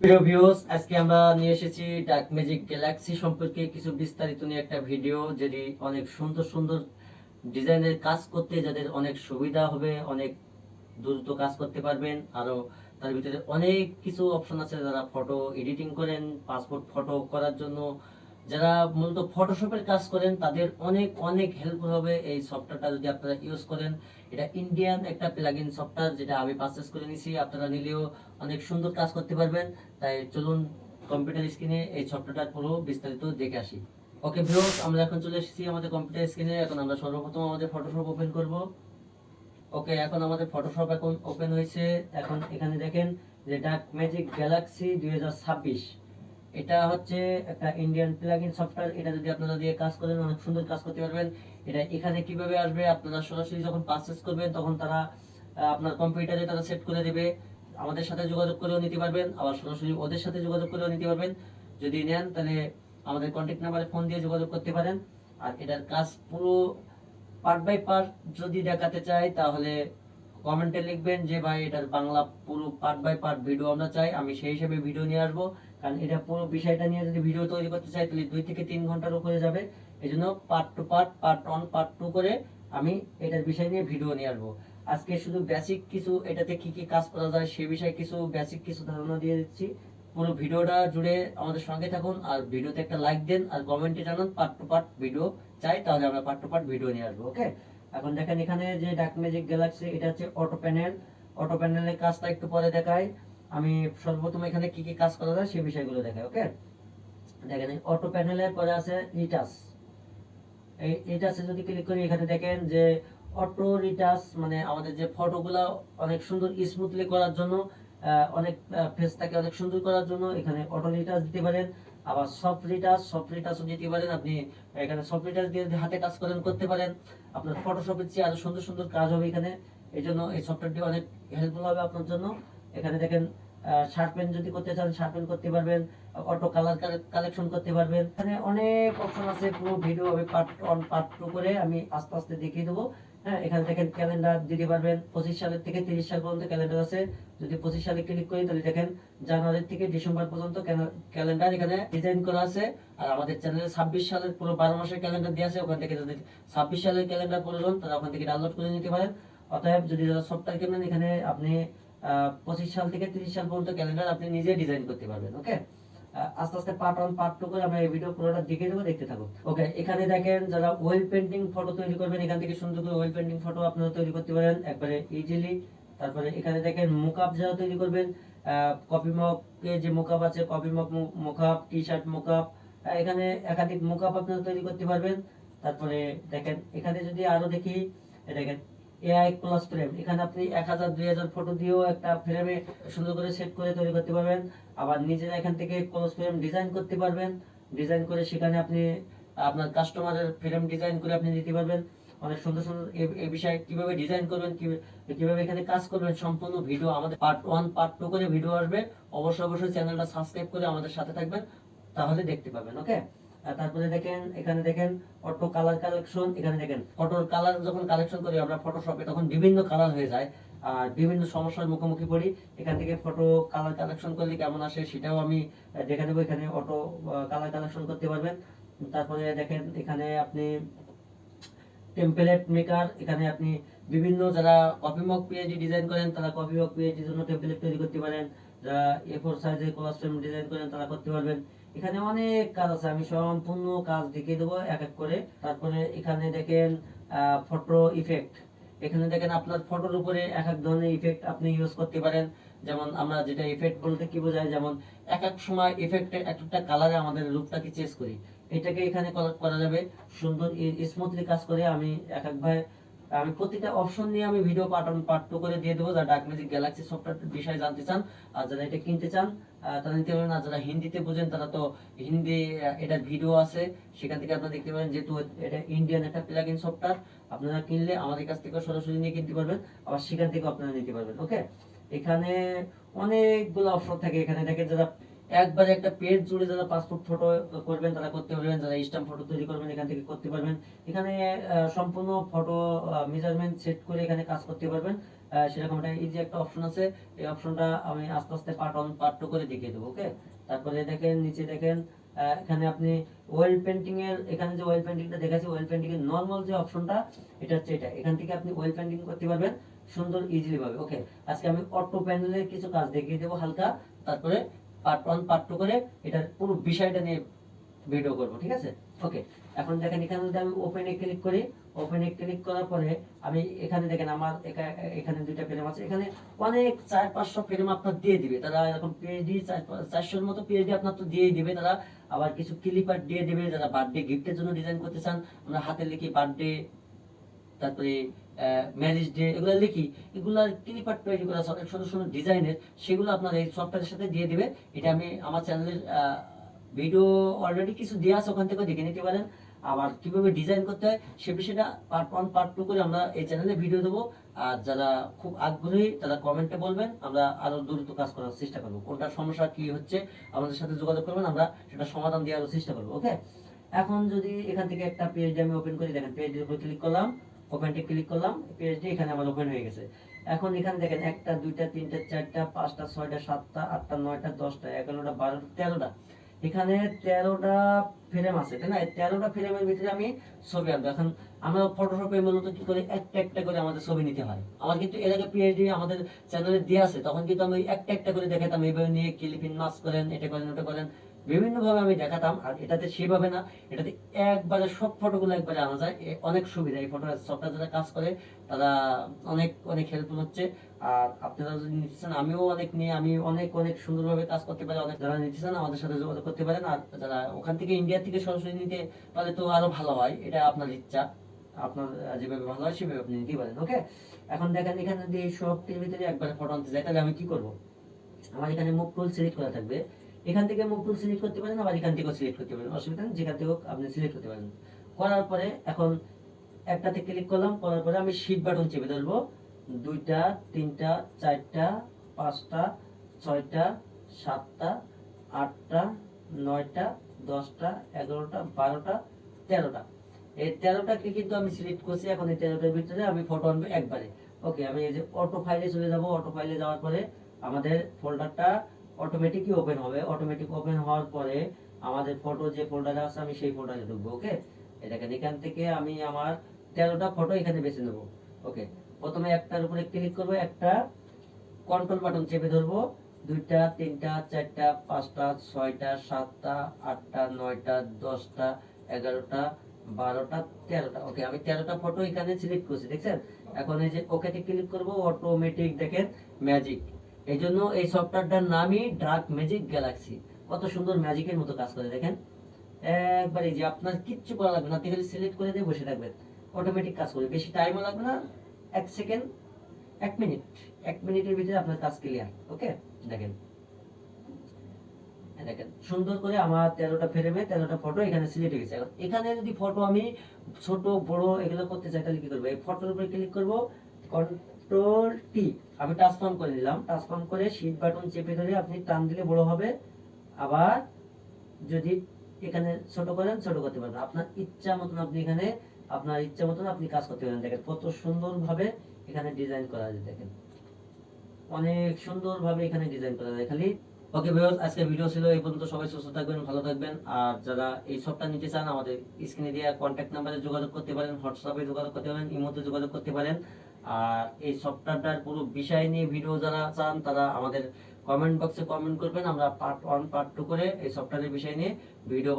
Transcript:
প্রিয় ভিউয়ার্স, আজকে আমরা নিয়ে এসেছি ডার্ক ম্যাজিক গ্যালাক্সি সম্পর্কে কিছু বিস্তারিত নিয়ে একটা ভিডিও, যেটি অনেক সুন্দর সুন্দর ডিজাইনের কাজ করতে যাদের অনেক সুবিধা হবে, অনেক দ্রুত কাজ করতে পারবেন। আরো তার ভিতরে অনেক কিছু অপশন আছে, যারা ফটো এডিটিং করেন, পাসপোর্ট ফটো করার জন্য, যারা মূলত ফটোশপের কাজ করেন, তাদের অনেক অনেক হেল্পফুল হবে এই সফটওয়্যারটা যদি আপনারা ইউজ করেন। এটা ইন্ডিয়ান একটা প্লাগইন সফটওয়্যার, যেটা আমি পারচেজ করে নিয়েছি। আপনারা নিলেও অনেক সুন্দর কাজ করতে পারবেন। তাই চলুন কম্পিউটার স্ক্রিনে এই সফটওয়্যারটার পুরো বিস্তারিত দেখে আসি। ওকে ভিউয়ার্স, আমরা এখন চলে এসেছি আমাদের কম্পিউটার স্ক্রিনে। এখন আমরা সর্বপ্রথম আমাদের ফটোশপ ওপেন করব। ওকে, এখন আমাদের ফটোশপ এখন ওপেন হয়েছে। এখন এখানে দেখেন যে ডার্ক ম্যাজিক গ্যালাক্সি 2026, এটা হচ্ছে একটা ইন্ডিয়ান প্লাগইন সফটওয়্যার। এটা যদি আপনারা দিয়ে কাজ করেন, অনেক সুন্দর কাজ করতে পারবেন। এটা এখানে কিভাবে আসবে, আপনারা সরাসরি যখন পারচেজ করবেন তখন তারা আপনার কম্পিউটারে তারা সেট করে দেবে। আমাদের সাথে যোগাযোগ করেও নিতে পারবেন, আবার সরাসরি ওদের সাথে যোগাযোগ করেও নিতে পারবেন। যদি নেন তাহলে আমাদের কন্ট্যাক্ট নাম্বারে ফোন দিয়ে যোগাযোগ করতে পারেন। আর এটার কাজ পুরো পার্ট বাই পার্ট যদি দেখাতে চাই, তাহলে কমেন্টে লিখবেন যে ভাই এটার বাংলা পুরো পার্ট বাই পার্ট ভিডিও আমরা চাই। আমি সেই হিসেবে ভিডিও নিয়ে আসবো, কারণ এটা পুরো বিষয়টা নিয়ে যদি ভিডিও তৈরি করতে চাই তাহলে 2 থেকে 3 ঘন্টার উপরে যাবে। এই জন্য part two part, part one part two করে আমি এটার বিষয় নিয়ে ভিডিও নিয়ে আসবো। আজকে শুধু বেসিক কিছু, এটাতে কি কি কাজ করা যায় সে বিষয়ে কিছু বেসিক কিছু ধারণা দিয়ে দিচ্ছি। পুরো ভিডিওটা জুড়ে আমাদের সঙ্গে থাকুন, আর ভিডিওতে একটা লাইক দেন, আর কমেন্টে জানান পার্ট টু পার্ট ভিডিও চাই, তাহলে আমরা পার্ট টু পার্ট ভিডিও নিয়ে আসবো। ওকে, এখন দেখেন এখানে যে ডার্ক ম্যাজিক গ্যালাক্সি, এটা হচ্ছে অটো প্যানেল। অটো প্যানেলের কাজটা একটু পরে দেখাই। আমি সর্বপ্রথম এখানে কি কি কাজ করা যায় সেই বিষয়গুলো দেখাই। ওকে, দেখেন অটো প্যানেলের পরে আছে রিটাচ। এই রিটাচে যদি ক্লিক করি, এখানে দেখেন যে অটো রিটাচ মানে আমাদের যে ফটোগুলো অনেক সুন্দর স্মুথলি করার জন্য, অনেক ফেসটাকে অনেক সুন্দর করার জন্য এখানে অটো রিটাচ দিতে পারেন। আবার সফট রিটাচ, সফট রিটাচও দিতে পারেন। আপনি এখানে সফট রিটাচ দিয়ে যদি হাতে কাজ করেন করতে পারেন, আপনার ফটোশপের চেয়ে আরো সুন্দর সুন্দর কাজ হবে এখানে। এই জন্য এই সফটওয়্যারটি অনেক হেল্পফুল হবে আপনার জন্য। এখানে দেখেন শার্পেন যদি করতে চান শার্পেন করতে পারবেন, অটো কালার কালেকশন করতে পারবেন। এখানে অনেক অপশন আছে, পুরো ভিডিও আমি পার্ট ওয়ান পার্ট টু করে আমি আস্তে আস্তে দেখিয়ে দেবো। হ্যাঁ, এখানে দেখেন ক্যালেন্ডার দিতে পারবেন। 25 সালের থেকে 30 সাল পর্যন্ত ক্যালেন্ডার আছে। যদি 25 সালে ক্লিক করি তাহলে দেখেন জানুয়ারি থেকে ডিসেম্বর পর্যন্ত ক্যালেন্ডার এখানে ডিজাইন করা আছে। আর আমাদের চ্যানেলে 26 সালের পুরো 12 মাসের ক্যালেন্ডার দেওয়া আছে। ওখান থেকে যদি 26 সালের ক্যালেন্ডার প্রয়োজন তারা ওখান থেকে ডাউনলোড করে নিতে পারেন। অতএব যদি যারা সফটওয়্যার কেনেন, এখানে আপনি 25 সাল থেকে 30 সাল পর্যন্ত ক্যালেন্ডার আপনি নিজে ডিজাইন করতে পারবেন। ওকে, আস্তে আস্তে পার্ট ওয়ান পার্ট টু করে আমরা এই ভিডিও পুরোটা দেখে দেবো, দেখতে থাকুন। ওকে, এখানে দেখেন যারা ওয়েল পেন্টিং ফটো তৈরি করবেন, এখান থেকে সুন্দর করে ওয়েল পেন্টিং ফটো আপনারা তৈরি করতে পারেন একবারে ইজিলি। তারপরে এখানে দেখেন মুকআপ যারা তৈরি করবেন, কপি মকে যে মুকআপ আছে, কপি মক মুকআপ, টি শার্ট মুকআপ, এখানে একাধিক মুকআপ আপনারা তৈরি করতে পারবেন। তারপরে দেখেন এখানে যদি আরো দেখি, দেখেন এআই ক্লাস ফ্রেম, এখানে আপনি 1000 2000 ফটো দিয়েও একটা ফ্রেমে সুন্দর করে সেট করে তৈরি করতে পারবেন। আবার নিজেরা এখান থেকে ক্লোজ ফ্রেম ডিজাইন করতে পারবেন। ডিজাইন করে সেখানে আপনি আপনার কাস্টমারের ফ্রেম ডিজাইন করে আপনি দিতে পারবেন। অনেক সুন্দর সুন্দর এই বিষয়ে কিভাবে ডিজাইন করবেন, কিভাবে এখানে কাজ করবেন, সম্পূর্ণ ভিডিও আমাদের পার্ট ওয়ান পার্ট টু করে ভিডিও আসবে। অবশ্যই অবশ্যই চ্যানেলটা সাবস্ক্রাইব করে আমাদের সাথে থাকবেন, তাহলে দেখতে পাবেন। ওকে, তারপরে দেখেন এখানে দেখেন অটো কালার কালেকশন। এখানে দেখেন ফটোর কালার যখন কালেকশন করি আমরা ফটোশপে, তখন বিভিন্ন কালার হয়ে যায় আর বিভিন্ন সমস্যার মুখোমুখি পড়ি। এখান থেকে ফটো কালার কালেকশন করলে কেমন আসে সেটাও আমি দেখে দেবো। এখানে অটো কালার কালেকশন করতে পারবেন। তারপরে দেখেন এখানে আপনি টেমপ্লেট মেকার, এখানে আপনি বিভিন্ন যারা কপি মক পিএইচডি ডিজাইন করেন তারা কপি মক পিএইচডির জন্য টেমপ্লেট তৈরি করতে পারেন। যারা এ4 সাইজের কলাস্ট্রিম ডিজাইন করেন তারা করতে পারবেন। এখানে অনেক কাজ আছে, আমি সম্পূর্ণ কাজ দেখিয়ে দেবো এক এক করে। তারপরে এখানে দেখেন ফটো ইফেক্ট। এখানে দেখেন আপনার ফটোর উপরে এক এক ধরনের ইফেক্ট আপনি ইউজ করতে পারেন। যেমন আমরা যেটা ইফেক্ট বলতে কি বোঝায়, যেমন এক এক সময় ইফেক্টে একটা কালারে আমাদের লুকটাকে চেঞ্জ করি, এটাকে এখানে করা যাবে সুন্দর স্মুথলি কাজ করে। আমি এক একভাবে আমি প্রতিটা অপশন নিয়ে আমি video part one part two করে দিয়ে দেবো। যারা ডার্ক ম্যাজিক গ্যালাক্সি সফটওয়্যার বিষয়ে জানতে চান আর যারা এটা কিনতে চান তারা নিতে পারেন। আর যারা হিন্দিতে বোঝেন তারা তো হিন্দি এটার ভিডিও আছে, সেখান থেকে আপনারা দেখতে পারেন। যেহেতু এটা ইন্ডিয়ান একটা প্লাগইন সফটওয়্যার, আপনারা কিনলে আমাদের কাছ থেকে সরাসরি নিয়ে কিনতে পারবেন, আবার সেখান থেকে আপনারা নিতে পারবেন। ওকে, এখানে অনেকগুলো অপশন থাকে। এখানে দেখেন যারা একবারে একটা পেজ জুড়ে যারা পাসপোর্ট ফটো করবেন তারা করতে পারবেন, যারা স্ট্যাম্প ফটো তৈরি করবেন এখান থেকে করতে পারবেন। এখানে সম্পূর্ণ ফটো মেজারমেন্ট সেট করে এখানে কাজ করতে পারবেন। সেরকম একটা ইজি একটা অপশন আছে। এই অপশনটা আমি আস্তে আস্তে পার্ট 1 পার্ট 2 করে দেখিয়ে দেবো। ওকে, তারপরে দেখেন নিচে দেখেন এখানে আপনি ওয়েল পেন্টিং এর, এখানে যে ওয়েল পেন্টিংটা দেখাচ্ছি, ওয়েল পেন্টিং এর নরমাল যে অপশনটা এটা হচ্ছে এটা, এখান থেকে আপনি ওয়েল পেন্টিং করতে পারবেন সুন্দর ইজিলি ভাবে। ওকে, আজকে আমি অটো প্যানেলের কিছু কাজ দেখিয়ে দেবো হালকা, তারপরে পার্ট 1 পার্ট 2 করে এটার পুরো বিষয়টা নিয়ে ভিডিও করব, ঠিক আছে? ওকে, এখন দেখেন এখানে যদি আমি ওপেনে ক্লিক করি, ওপেনে ক্লিক করার পরে আমি এখানে দেখেন আমার এখানে দুইটা ফ্রেম আছে, এখানে অনেক 400-500 ফ্রেম আপনার দিয়ে দিবে তারা, এরকম পিএইচডি 400-এর মতো পিএইচডি আপনার তো দিয়েই দিবে তারা। আবার কিছু ক্লিপার দিয়ে দিবে যারা বার্থডে গিফটের জন্য ডিজাইন করতে চান, আমরা হাতে লিখি বার্থডে, তারপরে ম্যারেজ ডে, এগুলো লিখি, এগুলা ক্লিপার তৈরি করা অনেক সুন্দর সুন্দর ডিজাইনের, সেগুলো আপনার এই সফটওয়্যারের সাথে দিয়ে দিবে। এটা আমি আমার চ্যানেলের ভিডিও অলরেডি কিছু দেওয়া আছে, ওখান থেকে দেখে নিতে পারেন। আবার কিভাবে ডিজাইন করতে হয় সে বিষয়টা পার্ট 1 পার্ট 2 করে আমরা এই চ্যানেলে ভিডিও দেবো। আর যারা খুব আগ্রহী তারা কমেন্টে বলবেন, আমরা আরো দ্রুত কাজ করার চেষ্টা করবো। কোনটা সমস্যা কি হচ্ছে আমাদের সাথে যোগাযোগ করবেন, আমরা সেটা সমাধান দেওয়ার চেষ্টা করবো। ওকে, এখন যদি এখান থেকে একটা পেজ আমি ওপেন করি, দেখেন পেজের উপর ক্লিক করলাম, ওপেনটে ক্লিক করলাম, পেজটি এখানে আমার ওপেন হয়ে গেছে। এখন এখানে দেখেন 1টা 2টা 3টা 4টা 5টা 6টা 7টা 8টা 9টা 10টা 11টা 12টা 13টা, এখানে 13টা ফ্রেম আছে, তাই না? 13টা ফ্রেমের ভিতরে আমি ছবি আঁকবো। এখন আমরা ফটোশপে মূলত কি করে একটা একটা করে আমাদের ছবি নিতে হয়। আমার কিন্তু এর আগে পিএইচডি আমাদের চ্যানেলে দেওয়া আছে, তখন কিন্তু আমি একটা একটা করে দেখাতাম, এইভাবে নিয়ে ক্লিপিং মাস্ক করেন, এটা করেন ওটা করেন, বিভিন্ন ভাবে আমি দেখাতাম। আর এটাতে সেভাবে না, এটাতে একবারে সব ফটোগুলো একবারে আনা যায়, অনেক সুবিধা। এই ফটো সফটওয়্যার যারা কাজ করে তারা অনেক অনেক হেল্পফুল হচ্ছে। আর আপনারা যদি নিতে চান, আমিও অনেক নিয়ে আমি অনেক অনেক সুন্দরভাবে কাজ করতে পারি। অনেক যারা নিতে চান আমাদের সাথে যোগাযোগ করতে পারেন। আর যারা ওখান থেকে ইন্ডিয়া থেকে সরাসরি নিতে পারলে তো আরো ভালো হয়, এটা আপনার ইচ্ছা, আপনার যেভাবে ভালো হয় সেভাবে আপনি নিতে পারেন। ওকে, এখন দেখেন এখানে যদি এই সবটির ভিতরে একবারে ফটো আনতে চাই, তাহলে আমি কি করব? আমার এখানে মুভ টুল সিলেক্ট করা থাকবে, এখান থেকে মুভ টুল সিলেক্ট করতে পারেন, আবার এখান থেকেও সিলেক্ট করতে পারেন, অসুবিধা নেই, যেখান থেকে আপনি সিলেক্ট করতে পারেন। করার পরে এখন একটাতে ক্লিক করলাম, করার পরে আমি শিট বাটন চেপে ধরবো, 2টা 3টা 4টা 5টা 6টা 7টা 8টা 9টা 10টা 11টা 12টা 13টা, এই 13টাকে কিন্তু আমি সিলেক্ট করছি। এখন এই 13টার ভিতরে আমি ফটো আনবো একবারে। ওকে, আমি এই যে অটো ফাইলে চলে যাব, অটো ফাইলে যাওয়ার পরে আমাদের ফোল্ডারটা অটোমেটিকই ওপেন হবে। অটোমেটিক ওপেন হওয়ার পরে আমাদের ফটো যে ফোল্ডারে আছে আমি সেই ফোল্ডারে ঢুকবো। ওকে, এটাকে এখান থেকে আমি আমার 13টা ফটো এখানে বেছে নেব। ওকে, প্রথমে একটার উপরে ক্লিক করব, একটা কন্ট্রোল বাটন চেপে ধরবো, 2টা 3টা 4টা 5টা 6টা 7টা 8টা 9টা 10টা 11টা 12টা 13টা। ওকে, আমি 13টা ফটো এখানে সিলেক্ট করছি, দেখছেন? এখন এই যে ওকেতে ক্লিক করব, অটোমেটিক দেখেন ম্যাজিক। এই জন্য এই সফটওয়্যারটার নামই ডার্ক ম্যাজিক গ্যালাক্সি। কত সুন্দর ম্যাজিকের মতো কাজ করে দেখেন, একবারে যে আপনার কিচ্ছু করা লাগবে না, আপনি খালি সিলেক্ট করে দিয়ে বসে থাকবেন, অটোমেটিক কাজ করবে, বেশি টাইমও লাগবে না, 1 সেকেন্ড 1 মিনিট, 1 মিনিটের ভিতরে আপনার কাজ ক্লিয়ার। ওকে, দেখেন দেখেন সুন্দর করে আমার 13টা ফ্রেমে 13টা ফটো এখানে সিলেক্ট হয়ে গেছে। এখন এখানে যদি ফটো আমি ছোট বড় এগুলো করতে চাই, তাহলে কি করবো? এই ফটোর উপরে ক্লিক করব, কন্ট্রোল টি, আমি ট্রান্সফর্ম করে দিলাম, ট্রান্সফর্ম করে শিট বাটন চেপে ধরে আপনি টান দিলে বড় হবে, আবার যদি এখানে ছোট করেন ছোট করতে পারবেন, আপনার ইচ্ছা মতন আপনি এখানে আপনার ইচ্ছা মতন আপনি কাজ করতে পারেন। দেখেন কত সুন্দর ভাবে এখানে ডিজাইন করা আছে, দেখেন অনেক সুন্দর ভাবে এখানে ডিজাইন করা যায় খালি। ওকে ভিউয়ার্স, আজকের ভিডিও ছিল এই পর্যন্ত। সবাই সুস্থ থাকবেন, ভালো থাকবেন। আর যারা এই সফটওয়্যার নিতে চান আমাদের স্ক্রিনে দেওয়া কন্ট্যাক্ট নাম্বারে যোগাযোগ করতে পারেন, হোয়াটসঅ্যাপে যোগাযোগ করতে পারেন, ইমোতে যোগাযোগ করতে পারেন। আর এই সফটওয়্যারটার পুরো বিষয় নিয়ে ভিডিও যারা চান তারা আমাদের কমেন্ট বক্সে কমেন্ট করবেন, আমরা পার্ট 1 পার্ট 2 করে এই সফটওয়্যারের বিষয় নিয়ে ভিডিও